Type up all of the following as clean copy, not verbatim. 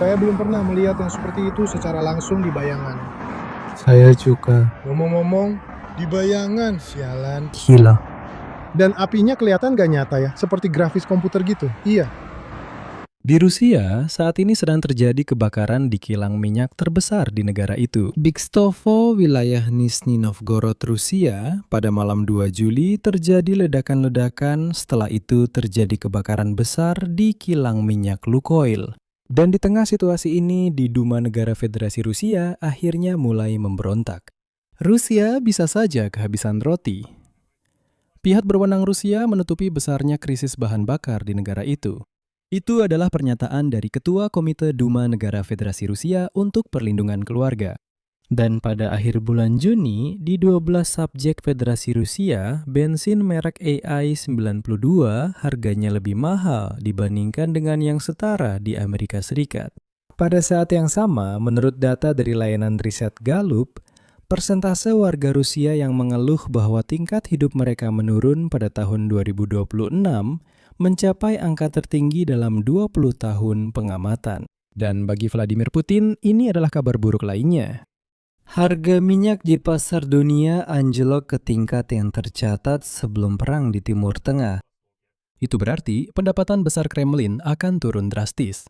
Saya belum pernah melihat yang seperti itu secara langsung di bayangan. Saya juga. Ngomong-ngomong, di bayangan, sialan. Gila. Dan apinya kelihatan gak nyata ya, seperti grafis komputer gitu. Iya. Di Rusia, saat ini sedang terjadi kebakaran di kilang minyak terbesar di negara itu. Bigstovo, wilayah Nizhny Novgorod, Rusia, pada malam 2 Juli terjadi ledakan-ledakan, setelah itu terjadi kebakaran besar di kilang minyak Lukoil. Dan di tengah situasi ini, di Duma Negara Federasi Rusia akhirnya mulai memberontak. Rusia bisa saja kehabisan roti. Pihak berwenang Rusia menutupi besarnya krisis bahan bakar di negara itu. Itu adalah pernyataan dari Ketua Komite Duma Negara Federasi Rusia untuk Perlindungan Keluarga. Dan pada akhir bulan Juni, di 12 subjek Federasi Rusia, bensin merek AI-92 harganya lebih mahal dibandingkan dengan yang setara di Amerika Serikat. Pada saat yang sama, menurut data dari layanan riset Gallup, persentase warga Rusia yang mengeluh bahwa tingkat hidup mereka menurun pada tahun 2026 mencapai angka tertinggi dalam 20 tahun pengamatan. Dan bagi Vladimir Putin, ini adalah kabar buruk lainnya. Harga minyak di pasar dunia anjlok ke tingkat yang tercatat sebelum perang di Timur Tengah. Itu berarti pendapatan besar Kremlin akan turun drastis.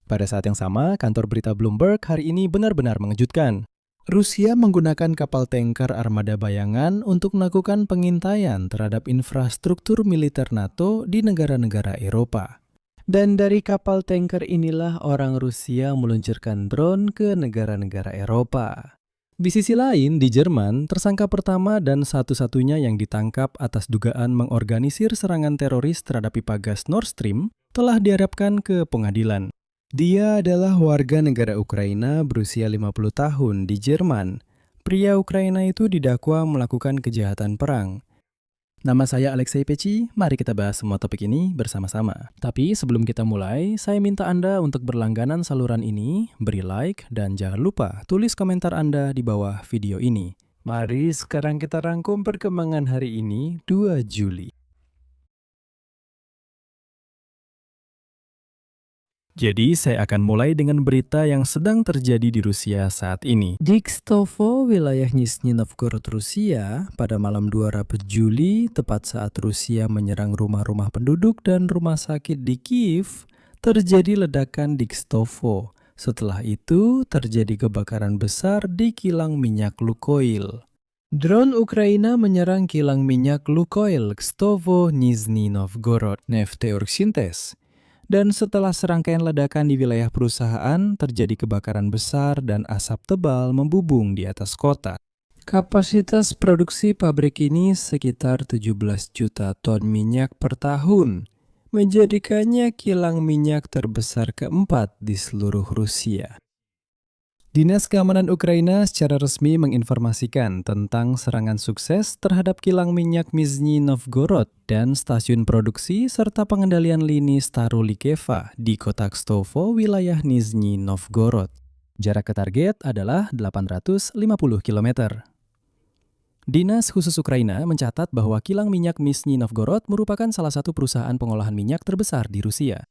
Pada saat yang sama, kantor berita Bloomberg hari ini benar-benar mengejutkan. Rusia menggunakan kapal tanker armada bayangan untuk melakukan pengintaian terhadap infrastruktur militer NATO di negara-negara Eropa. Dan dari kapal tanker inilah orang Rusia meluncurkan drone ke negara-negara Eropa. Di sisi lain, di Jerman, tersangka pertama dan satu-satunya yang ditangkap atas dugaan mengorganisir serangan teroris terhadap pipa gas Nord Stream telah dihadapkan ke pengadilan. Dia adalah warga negara Ukraina berusia 50 tahun di Jerman. Pria Ukraina itu didakwa melakukan kejahatan perang. Nama saya Alexei Peci, mari kita bahas semua topik ini bersama-sama. Tapi sebelum kita mulai, saya minta Anda untuk berlangganan saluran ini, beri like, dan jangan lupa tulis komentar Anda di bawah video ini. Mari sekarang kita rangkum perkembangan hari ini, 2 Juli. Jadi, saya akan mulai dengan berita yang sedang terjadi di Rusia saat ini. Di Kstovo, wilayah Nizhny Novgorod, Rusia, pada malam 2 Juli, tepat saat Rusia menyerang rumah-rumah penduduk dan rumah sakit di Kiev, terjadi ledakan di Kstovo. Setelah itu, terjadi kebakaran besar di kilang minyak Lukoil. Drone Ukraina menyerang kilang minyak Lukoil Kstovo, Nizhny Novgorod, Nefteurksintes. Dan setelah serangkaian ledakan di wilayah perusahaan, terjadi kebakaran besar dan asap tebal membubung di atas kota. Kapasitas produksi pabrik ini sekitar 17 juta ton minyak per tahun, menjadikannya kilang minyak terbesar keempat di seluruh Rusia. Dinas Keamanan Ukraina secara resmi menginformasikan tentang serangan sukses terhadap kilang minyak Nizhny Novgorod dan stasiun produksi serta pengendalian lini Starolikeva di kota Kstovo, wilayah Nizhny Novgorod. Jarak ke target adalah 850 km. Dinas Khusus Ukraina mencatat bahwa kilang minyak Nizhny Novgorod merupakan salah satu perusahaan pengolahan minyak terbesar di Rusia.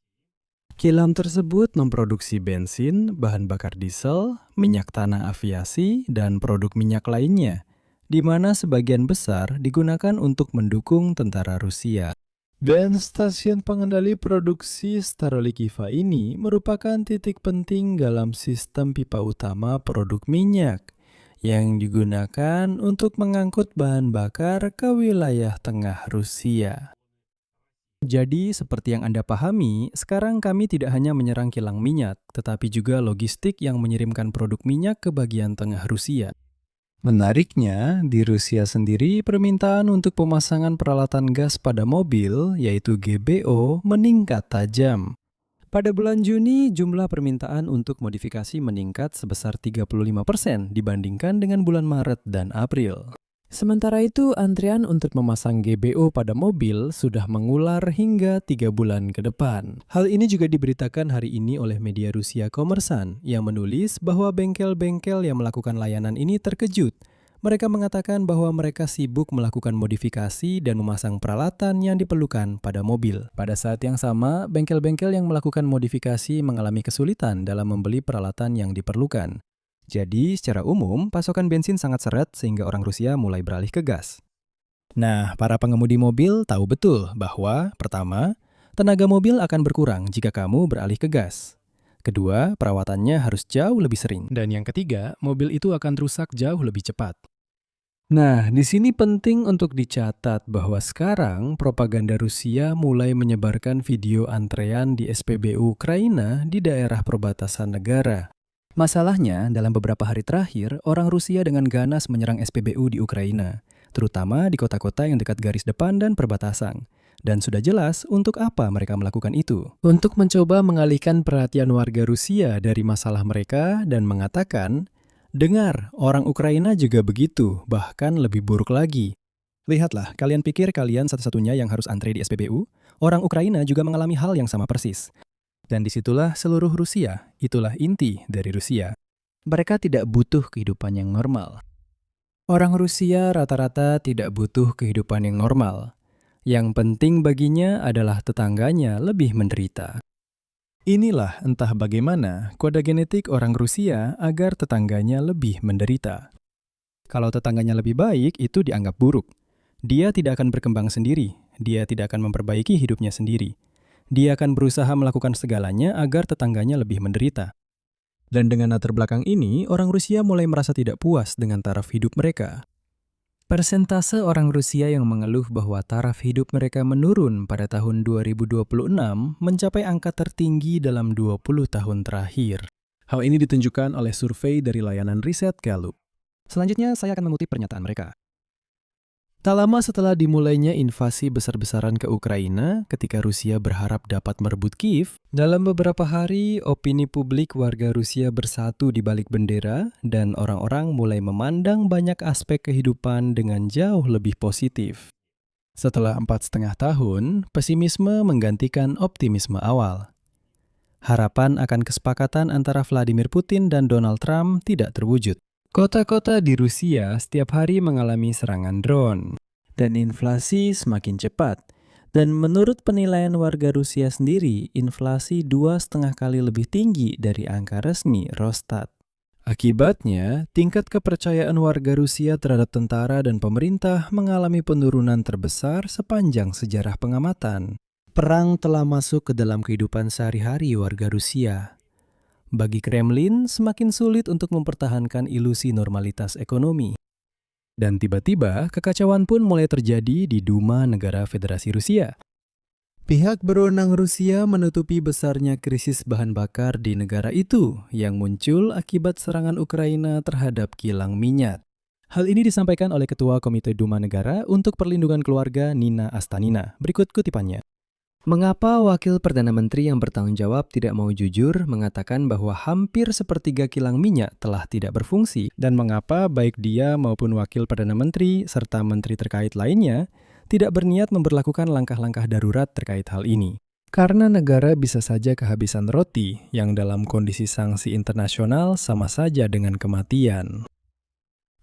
Kilang tersebut memproduksi bensin, bahan bakar diesel, minyak tanah aviasi, dan produk minyak lainnya, di mana sebagian besar digunakan untuk mendukung tentara Rusia. Dan stasiun pengendali produksi Starolikeva ini merupakan titik penting dalam sistem pipa utama produk minyak yang digunakan untuk mengangkut bahan bakar ke wilayah tengah Rusia. Jadi, seperti yang Anda pahami, sekarang kami tidak hanya menyerang kilang minyak, tetapi juga logistik yang mengirimkan produk minyak ke bagian tengah Rusia. Menariknya, di Rusia sendiri, permintaan untuk pemasangan peralatan gas pada mobil, yaitu GBO, meningkat tajam. Pada bulan Juni, jumlah permintaan untuk modifikasi meningkat sebesar 35% dibandingkan dengan bulan Maret dan April. Sementara itu, antrian untuk memasang GBO pada mobil sudah mengular hingga 3 bulan ke depan. Hal ini juga diberitakan hari ini oleh media Rusia Kommersan yang menulis bahwa bengkel-bengkel yang melakukan layanan ini terkejut Mereka mengatakan bahwa mereka sibuk melakukan modifikasi dan memasang peralatan yang diperlukan pada mobil. Pada saat yang sama, bengkel-bengkel yang melakukan modifikasi mengalami kesulitan dalam membeli peralatan yang diperlukan. Jadi, secara umum, pasokan bensin sangat seret sehingga orang Rusia mulai beralih ke gas. Nah, para pengemudi mobil tahu betul bahwa, pertama, tenaga mobil akan berkurang jika kamu beralih ke gas. Kedua, perawatannya harus jauh lebih sering. Dan yang ketiga, mobil itu akan rusak jauh lebih cepat. Nah, di sini penting untuk dicatat bahwa sekarang propaganda Rusia mulai menyebarkan video antrean di SPBU Ukraina di daerah perbatasan negara. Masalahnya, dalam beberapa hari terakhir, orang Rusia dengan ganas menyerang SPBU di Ukraina, terutama di kota-kota yang dekat garis depan dan perbatasan. Dan sudah jelas untuk apa mereka melakukan itu. Untuk mencoba mengalihkan perhatian warga Rusia dari masalah mereka dan mengatakan, dengar, orang Ukraina juga begitu, bahkan lebih buruk lagi. Lihatlah, kalian pikir kalian satu-satunya yang harus antre di SPBU? Orang Ukraina juga mengalami hal yang sama persis. Dan disitulah seluruh Rusia, itulah inti dari Rusia. Mereka tidak butuh kehidupan yang normal. Orang Rusia rata-rata tidak butuh kehidupan yang normal. Yang penting baginya adalah tetangganya lebih menderita. Inilah entah bagaimana kode genetik orang Rusia agar tetangganya lebih menderita. Kalau tetangganya lebih baik, itu dianggap buruk. Dia tidak akan berkembang sendiri, dia tidak akan memperbaiki hidupnya sendiri. Dia akan berusaha melakukan segalanya agar tetangganya lebih menderita. Dan dengan latar belakang ini, orang Rusia mulai merasa tidak puas dengan taraf hidup mereka. Persentase orang Rusia yang mengeluh bahwa taraf hidup mereka menurun pada tahun 2026 mencapai angka tertinggi dalam 20 tahun terakhir. Hal ini ditunjukkan oleh survei dari layanan riset Gallup. Selanjutnya, saya akan mengutip pernyataan mereka. Tak lama setelah dimulainya invasi besar-besaran ke Ukraina, ketika Rusia berharap dapat merebut Kiev, dalam beberapa hari opini publik warga Rusia bersatu di balik bendera dan orang-orang mulai memandang banyak aspek kehidupan dengan jauh lebih positif. Setelah 4,5 tahun, pesimisme menggantikan optimisme awal. Harapan akan kesepakatan antara Vladimir Putin dan Donald Trump tidak terwujud. Kota-kota di Rusia setiap hari mengalami serangan drone, dan inflasi semakin cepat. Dan menurut penilaian warga Rusia sendiri, inflasi 2,5 kali lebih tinggi dari angka resmi Rosstat. Akibatnya, tingkat kepercayaan warga Rusia terhadap tentara dan pemerintah mengalami penurunan terbesar sepanjang sejarah pengamatan. Perang telah masuk ke dalam kehidupan sehari-hari warga Rusia. Bagi Kremlin, semakin sulit untuk mempertahankan ilusi normalitas ekonomi. Dan tiba-tiba, kekacauan pun mulai terjadi di Duma Negara Federasi Rusia. Pihak berwenang Rusia menutupi besarnya krisis bahan bakar di negara itu yang muncul akibat serangan Ukraina terhadap kilang minyak. Hal ini disampaikan oleh Ketua Komite Duma Negara untuk Perlindungan Keluarga Nina Astanina. Berikut kutipannya. Mengapa Wakil Perdana Menteri yang bertanggung jawab tidak mau jujur mengatakan bahwa hampir sepertiga kilang minyak telah tidak berfungsi, dan mengapa baik dia maupun Wakil Perdana Menteri serta menteri terkait lainnya tidak berniat memberlakukan langkah-langkah darurat terkait hal ini? Karena negara bisa saja kehabisan roti yang dalam kondisi sanksi internasional sama saja dengan kematian.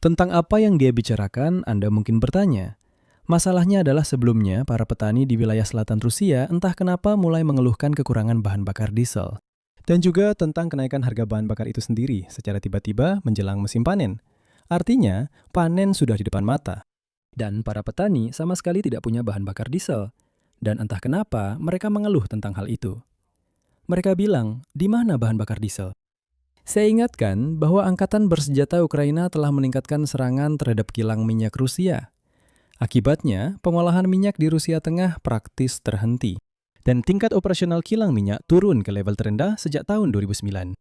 Tentang apa yang dia bicarakan, Anda mungkin bertanya. Masalahnya adalah sebelumnya para petani di wilayah selatan Rusia entah kenapa mulai mengeluhkan kekurangan bahan bakar diesel. Dan juga tentang kenaikan harga bahan bakar itu sendiri secara tiba-tiba menjelang musim panen. Artinya, panen sudah di depan mata. Dan para petani sama sekali tidak punya bahan bakar diesel. Dan entah kenapa mereka mengeluh tentang hal itu. Mereka bilang, di mana bahan bakar diesel? Saya ingatkan bahwa angkatan bersenjata Ukraina telah meningkatkan serangan terhadap kilang minyak Rusia. Akibatnya, pengolahan minyak di Rusia Tengah praktis terhenti. Dan tingkat operasional kilang minyak turun ke level terendah sejak tahun 2009.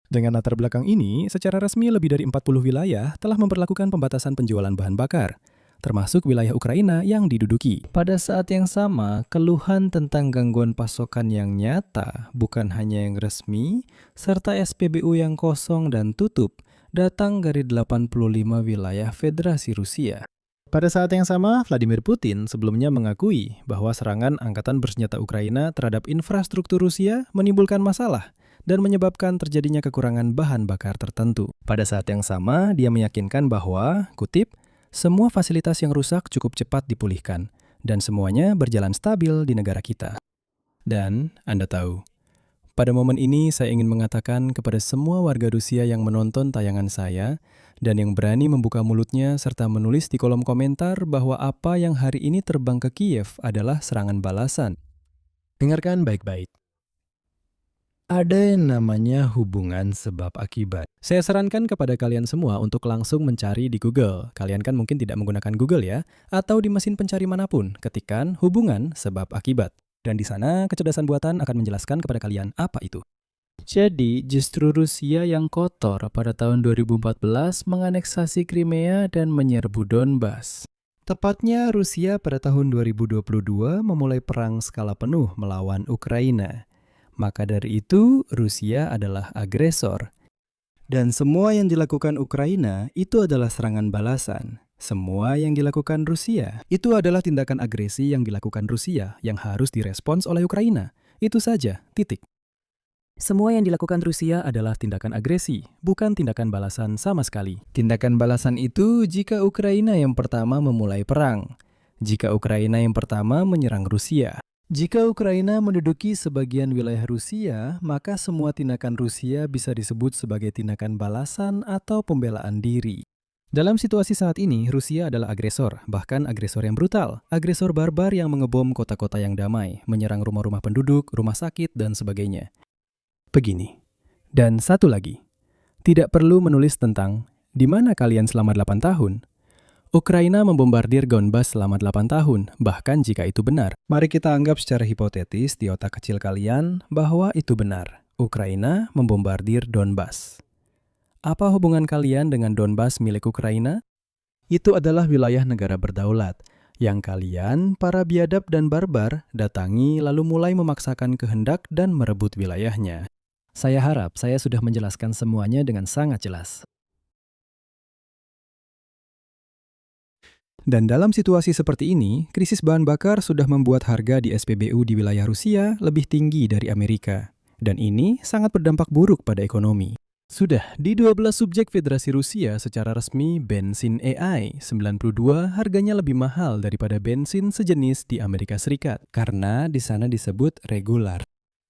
Dengan latar belakang ini, secara resmi lebih dari 40 wilayah telah memperlakukan pembatasan penjualan bahan bakar, termasuk wilayah Ukraina yang diduduki. Pada saat yang sama, keluhan tentang gangguan pasokan yang nyata, bukan hanya yang resmi, serta SPBU yang kosong dan tutup, datang dari 85 wilayah Federasi Rusia. Pada saat yang sama, Vladimir Putin sebelumnya mengakui bahwa serangan angkatan bersenjata Ukraina terhadap infrastruktur Rusia menimbulkan masalah dan menyebabkan terjadinya kekurangan bahan bakar tertentu. Pada saat yang sama, dia meyakinkan bahwa, kutip, semua fasilitas yang rusak cukup cepat dipulihkan, dan semuanya berjalan stabil di negara kita. Dan, Anda tahu, pada momen ini saya ingin mengatakan kepada semua warga Rusia yang menonton tayangan saya dan yang berani membuka mulutnya serta menulis di kolom komentar bahwa apa yang hari ini terbang ke Kiev adalah serangan balasan. Dengarkan baik-baik. Ada yang namanya hubungan sebab akibat. Saya sarankan kepada kalian semua untuk langsung mencari di Google. Kalian kan mungkin tidak menggunakan Google ya, atau di mesin pencari manapun, ketikkan hubungan sebab akibat. Dan di sana kecerdasan buatan akan menjelaskan kepada kalian apa itu. Jadi, justru Rusia yang kotor pada tahun 2014 menganeksasi Crimea dan menyerbu Donbas. Tepatnya Rusia pada tahun 2022 memulai perang skala penuh melawan Ukraina. Maka dari itu, Rusia adalah agresor. Dan semua yang dilakukan Ukraina itu adalah serangan balasan. Semua yang dilakukan Rusia itu adalah tindakan agresi yang dilakukan Rusia yang harus direspons oleh Ukraina. Itu saja, titik. Semua yang dilakukan Rusia adalah tindakan agresi, bukan tindakan balasan sama sekali. Tindakan balasan itu jika Ukraina yang pertama memulai perang, jika Ukraina yang pertama menyerang Rusia. Jika Ukraina menduduki sebagian wilayah Rusia, maka semua tindakan Rusia bisa disebut sebagai tindakan balasan atau pembelaan diri. Dalam situasi saat ini, Rusia adalah agresor, bahkan agresor yang brutal, agresor barbar yang mengebom kota-kota yang damai, menyerang rumah-rumah penduduk, rumah sakit, dan sebagainya. Begini. Dan satu lagi, tidak perlu menulis tentang di mana kalian selama 8 tahun. Ukraina membombardir Donbas selama 8 tahun, bahkan jika itu benar. Mari kita anggap secara hipotetis di otak kecil kalian bahwa itu benar. Ukraina membombardir Donbas. Apa hubungan kalian dengan Donbas milik Ukraina? Itu adalah wilayah negara berdaulat, yang kalian, para biadab dan barbar, datangi lalu mulai memaksakan kehendak dan merebut wilayahnya. Saya harap saya sudah menjelaskan semuanya dengan sangat jelas. Dan dalam situasi seperti ini, krisis bahan bakar sudah membuat harga di SPBU di wilayah Rusia lebih tinggi dari Amerika. Dan ini sangat berdampak buruk pada ekonomi. Sudah di 12 subjek Federasi Rusia secara resmi bensin AI 92 harganya lebih mahal daripada bensin sejenis di Amerika Serikat karena di sana disebut regular.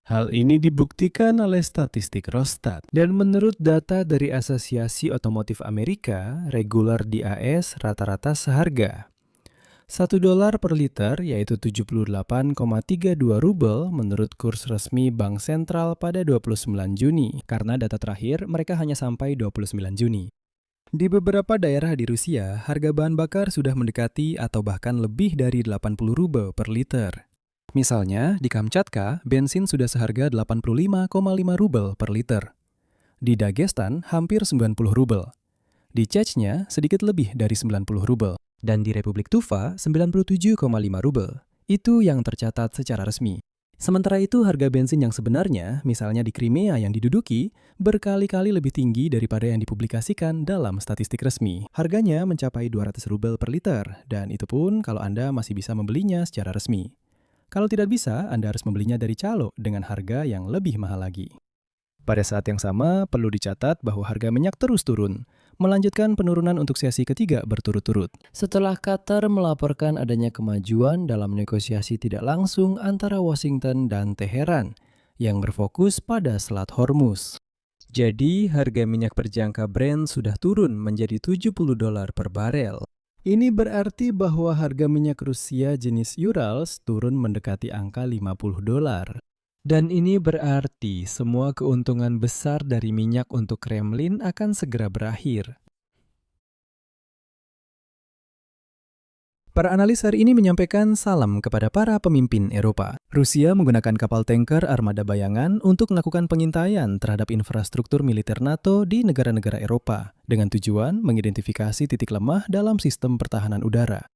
Hal ini dibuktikan oleh statistik Rostat. Dan menurut data dari Asosiasi Otomotif Amerika, regular di AS rata-rata seharga $1 per liter, yaitu 78,32 rubel menurut kurs resmi Bank Sentral pada 29 Juni. Karena data terakhir, mereka hanya sampai 29 Juni. Di beberapa daerah di Rusia, harga bahan bakar sudah mendekati atau bahkan lebih dari 80 rubel per liter. Misalnya, di Kamchatka, bensin sudah seharga 85,5 rubel per liter. Di Dagestan, hampir 90 rubel. Di Chechnya, sedikit lebih dari 90 rubel. Dan di Republik Tuva, 97,5 rubel. Itu yang tercatat secara resmi. Sementara itu, harga bensin yang sebenarnya, misalnya di Crimea yang diduduki, berkali-kali lebih tinggi daripada yang dipublikasikan dalam statistik resmi. Harganya mencapai 200 rubel per liter, dan itu pun kalau Anda masih bisa membelinya secara resmi. Kalau tidak bisa, Anda harus membelinya dari calo dengan harga yang lebih mahal lagi. Pada saat yang sama, perlu dicatat bahwa harga minyak terus turun, melanjutkan penurunan untuk sesi ketiga berturut-turut. Setelah Qatar melaporkan adanya kemajuan dalam negosiasi tidak langsung antara Washington dan Teheran, yang berfokus pada Selat Hormuz. Jadi, harga minyak berjangka Brent sudah turun menjadi $70 per barel. Ini berarti bahwa harga minyak Rusia jenis Urals turun mendekati angka $50. Dan ini berarti semua keuntungan besar dari minyak untuk Kremlin akan segera berakhir. Para analis hari ini menyampaikan salam kepada para pemimpin Eropa. Rusia menggunakan kapal tanker armada bayangan untuk melakukan pengintaian terhadap infrastruktur militer NATO di negara-negara Eropa dengan tujuan mengidentifikasi titik lemah dalam sistem pertahanan udara.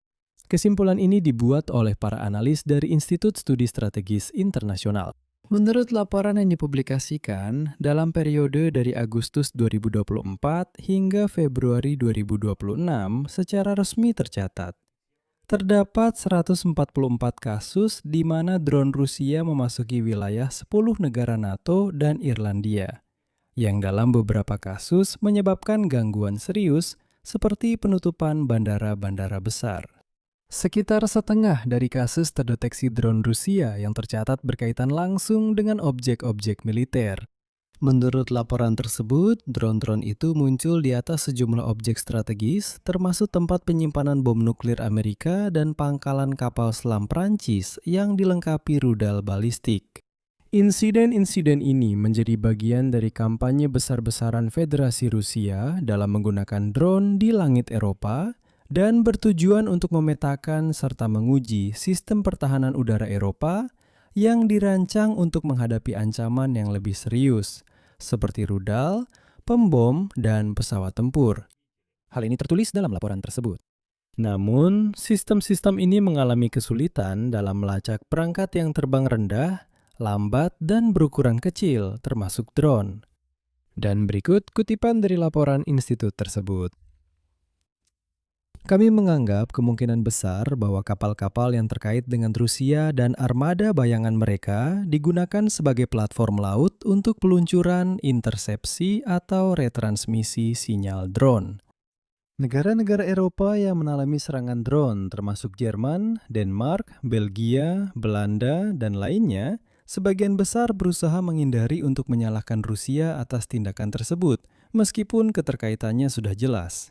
Kesimpulan ini dibuat oleh para analis dari Institut Studi Strategis Internasional. Menurut laporan yang dipublikasikan, dalam periode dari Agustus 2024 hingga Februari 2026 secara resmi tercatat, Terdapat 144 kasus di mana drone Rusia memasuki wilayah 10 negara NATO dan Irlandia, yang dalam beberapa kasus menyebabkan gangguan serius seperti penutupan bandara-bandara besar. Sekitar setengah dari kasus terdeteksi drone Rusia yang tercatat berkaitan langsung dengan objek-objek militer. Menurut laporan tersebut, drone-drone itu muncul di atas sejumlah objek strategis, termasuk tempat penyimpanan bom nuklir Amerika dan pangkalan kapal selam Prancis yang dilengkapi rudal balistik. Insiden-insiden ini menjadi bagian dari kampanye besar-besaran Federasi Rusia dalam menggunakan drone di langit Eropa dan bertujuan untuk memetakan serta menguji sistem pertahanan udara Eropa yang dirancang untuk menghadapi ancaman yang lebih serius, seperti rudal, pembom, dan pesawat tempur. Hal ini tertulis dalam laporan tersebut. Namun, sistem-sistem ini mengalami kesulitan dalam melacak perangkat yang terbang rendah, lambat, dan berukuran kecil, termasuk drone. Dan berikut kutipan dari laporan institut tersebut. Kami menganggap kemungkinan besar bahwa kapal-kapal yang terkait dengan Rusia dan armada bayangan mereka digunakan sebagai platform laut untuk peluncuran, intersepsi, atau retransmisi sinyal drone. Negara-negara Eropa yang mengalami serangan drone termasuk Jerman, Denmark, Belgia, Belanda, dan lainnya, sebagian besar berusaha menghindari untuk menyalahkan Rusia atas tindakan tersebut, meskipun keterkaitannya sudah jelas.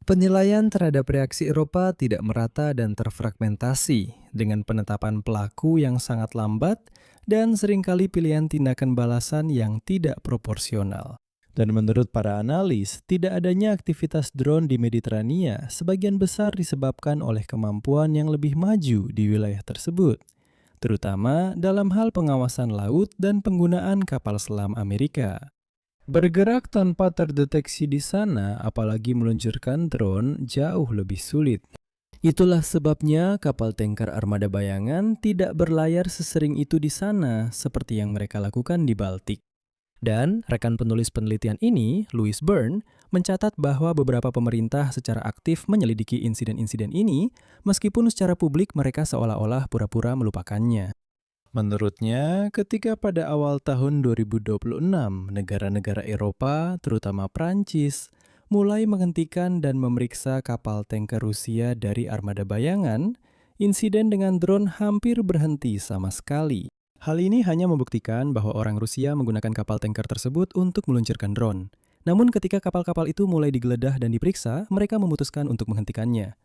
Penilaian terhadap reaksi Eropa tidak merata dan terfragmentasi, dengan penetapan pelaku yang sangat lambat dan seringkali pilihan tindakan balasan yang tidak proporsional. Dan menurut para analis, tidak adanya aktivitas drone di Mediterania sebagian besar disebabkan oleh kemampuan yang lebih maju di wilayah tersebut, terutama dalam hal pengawasan laut dan penggunaan kapal selam Amerika. Bergerak tanpa terdeteksi di sana, apalagi meluncurkan drone, jauh lebih sulit. Itulah sebabnya kapal tanker armada bayangan tidak berlayar sesering itu di sana, seperti yang mereka lakukan di Baltik. Dan rekan penulis penelitian ini, Louis Byrne, mencatat bahwa beberapa pemerintah secara aktif menyelidiki insiden-insiden ini, meskipun secara publik mereka seolah-olah pura-pura melupakannya. Menurutnya, ketika pada awal tahun 2026, negara-negara Eropa, terutama Prancis, mulai menghentikan dan memeriksa kapal tanker Rusia dari armada bayangan, insiden dengan drone hampir berhenti sama sekali. Hal ini hanya membuktikan bahwa orang Rusia menggunakan kapal tanker tersebut untuk meluncurkan drone. Namun ketika kapal-kapal itu mulai digeledah dan diperiksa, mereka memutuskan untuk menghentikannya.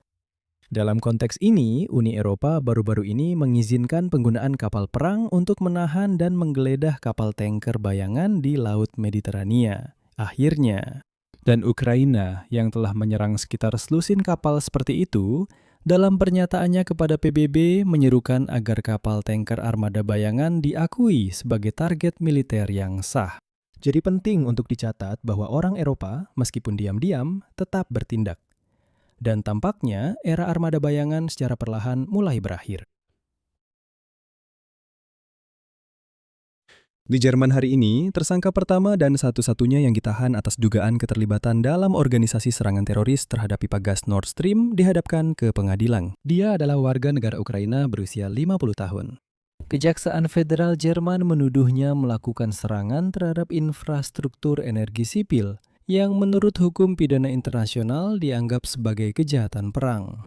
Dalam konteks ini, Uni Eropa baru-baru ini mengizinkan penggunaan kapal perang untuk menahan dan menggeledah kapal tanker bayangan di Laut Mediterania. Akhirnya, dan Ukraina yang telah menyerang sekitar selusin kapal seperti itu, dalam pernyataannya kepada PBB menyerukan agar kapal tanker armada bayangan diakui sebagai target militer yang sah. Jadi penting untuk dicatat bahwa orang Eropa, meskipun diam-diam, tetap bertindak. Dan tampaknya era armada bayangan secara perlahan mulai berakhir. Di Jerman hari ini, tersangka pertama dan satu-satunya yang ditahan atas dugaan keterlibatan dalam organisasi serangan teroris terhadap pipa gas Nord Stream dihadapkan ke pengadilan. Dia adalah warga negara Ukraina berusia 50 tahun. Kejaksaan Federal Jerman menuduhnya melakukan serangan terhadap infrastruktur energi sipil yang menurut hukum pidana internasional dianggap sebagai kejahatan perang.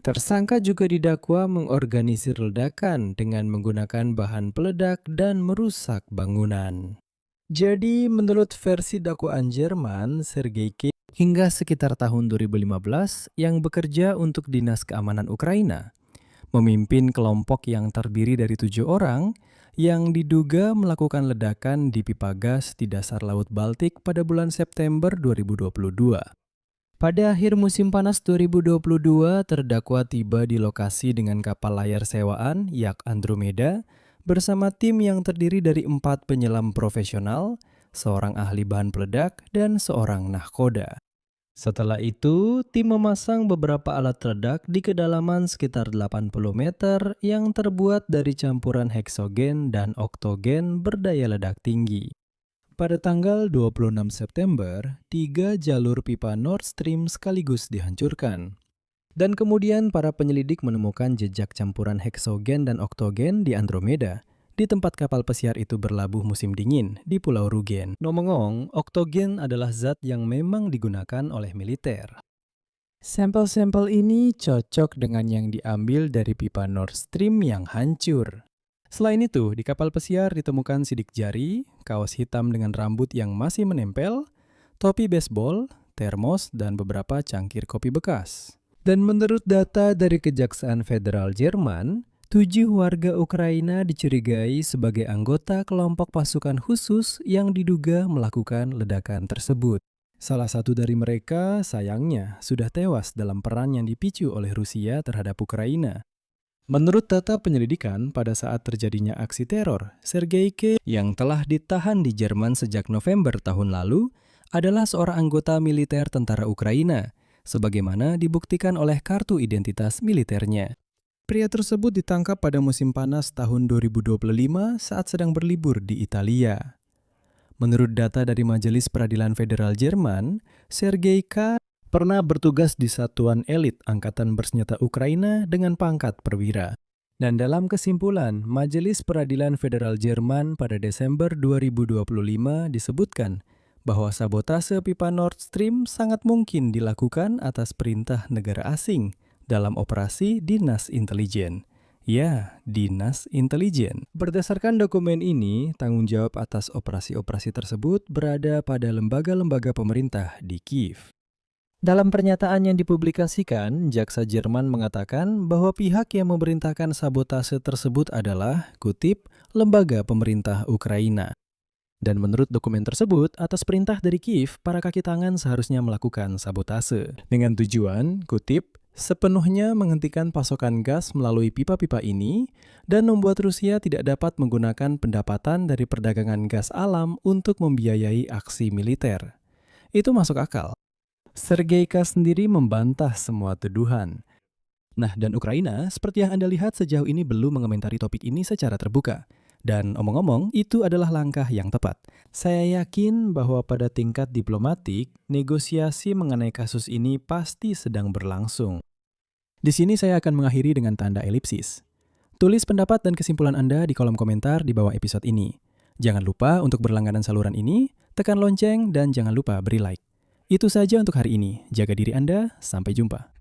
Tersangka juga didakwa mengorganisir ledakan dengan menggunakan bahan peledak dan merusak bangunan. Jadi, menurut versi dakwaan Jerman, Sergei K. hingga sekitar tahun 2015 yang bekerja untuk Dinas Keamanan Ukraina, memimpin kelompok yang terdiri dari 7 orang yang diduga melakukan ledakan di pipa gas di dasar Laut Baltik pada bulan September 2022. Pada akhir musim panas 2022, terdakwa tiba di lokasi dengan kapal layar sewaan Yak Andromeda bersama tim yang terdiri dari 4 penyelam profesional, seorang ahli bahan peledak, dan seorang nahkoda. Setelah itu, tim memasang beberapa alat ledak di kedalaman sekitar 80 meter yang terbuat dari campuran heksogen dan oktogen berdaya ledak tinggi. Pada tanggal 26 September, 3 jalur pipa Nord Stream sekaligus dihancurkan. Dan kemudian para penyelidik menemukan jejak campuran heksogen dan oktogen di Andromeda, di tempat kapal pesiar itu berlabuh musim dingin di Pulau Rugen. Ngomong-ngomong, oktogen adalah zat yang memang digunakan oleh militer. Sampel-sampel ini cocok dengan yang diambil dari pipa Nord Stream yang hancur. Selain itu, di kapal pesiar ditemukan sidik jari, kaos hitam dengan rambut yang masih menempel, topi baseball, termos, dan beberapa cangkir kopi bekas. Dan menurut data dari Kejaksaan Federal Jerman, 7 warga Ukraina dicurigai sebagai anggota kelompok pasukan khusus yang diduga melakukan ledakan tersebut. Salah satu dari mereka, sayangnya, sudah tewas dalam perang yang dipicu oleh Rusia terhadap Ukraina. Menurut data penyelidikan, pada saat terjadinya aksi teror, Sergei K. yang telah ditahan di Jerman sejak November tahun lalu adalah seorang anggota militer tentara Ukraina, sebagaimana dibuktikan oleh kartu identitas militernya. Pria tersebut ditangkap pada musim panas tahun 2025 saat sedang berlibur di Italia. Menurut data dari Majelis Peradilan Federal Jerman, Sergei K. pernah bertugas di satuan elit Angkatan Bersenjata Ukraina dengan pangkat perwira. Dan dalam kesimpulan, Majelis Peradilan Federal Jerman pada Desember 2025 disebutkan bahwa sabotase pipa Nord Stream sangat mungkin dilakukan atas perintah negara asing dalam operasi Dinas Intelijen. Ya, Dinas Intelijen. Berdasarkan dokumen ini, tanggung jawab atas operasi-operasi tersebut berada pada lembaga-lembaga pemerintah di Kiev. Dalam pernyataan yang dipublikasikan, jaksa Jerman mengatakan bahwa pihak yang memerintahkan sabotase tersebut adalah, kutip, lembaga pemerintah Ukraina. Dan menurut dokumen tersebut, atas perintah dari Kiev, para kaki tangan seharusnya melakukan sabotase. Dengan tujuan, kutip, sepenuhnya menghentikan pasokan gas melalui pipa-pipa ini dan membuat Rusia tidak dapat menggunakan pendapatan dari perdagangan gas alam untuk membiayai aksi militer. Itu masuk akal. Sergei K. sendiri membantah semua tuduhan. Nah, dan Ukraina, seperti yang Anda lihat sejauh ini belum mengomentari topik ini secara terbuka. Dan omong-omong, itu adalah langkah yang tepat. Saya yakin bahwa pada tingkat diplomatik, negosiasi mengenai kasus ini pasti sedang berlangsung. Di sini saya akan mengakhiri dengan tanda elipsis. Tulis pendapat dan kesimpulan Anda di kolom komentar di bawah episode ini. Jangan lupa untuk berlangganan saluran ini, tekan lonceng, dan jangan lupa beri like. Itu saja untuk hari ini. Jaga diri Anda, sampai jumpa.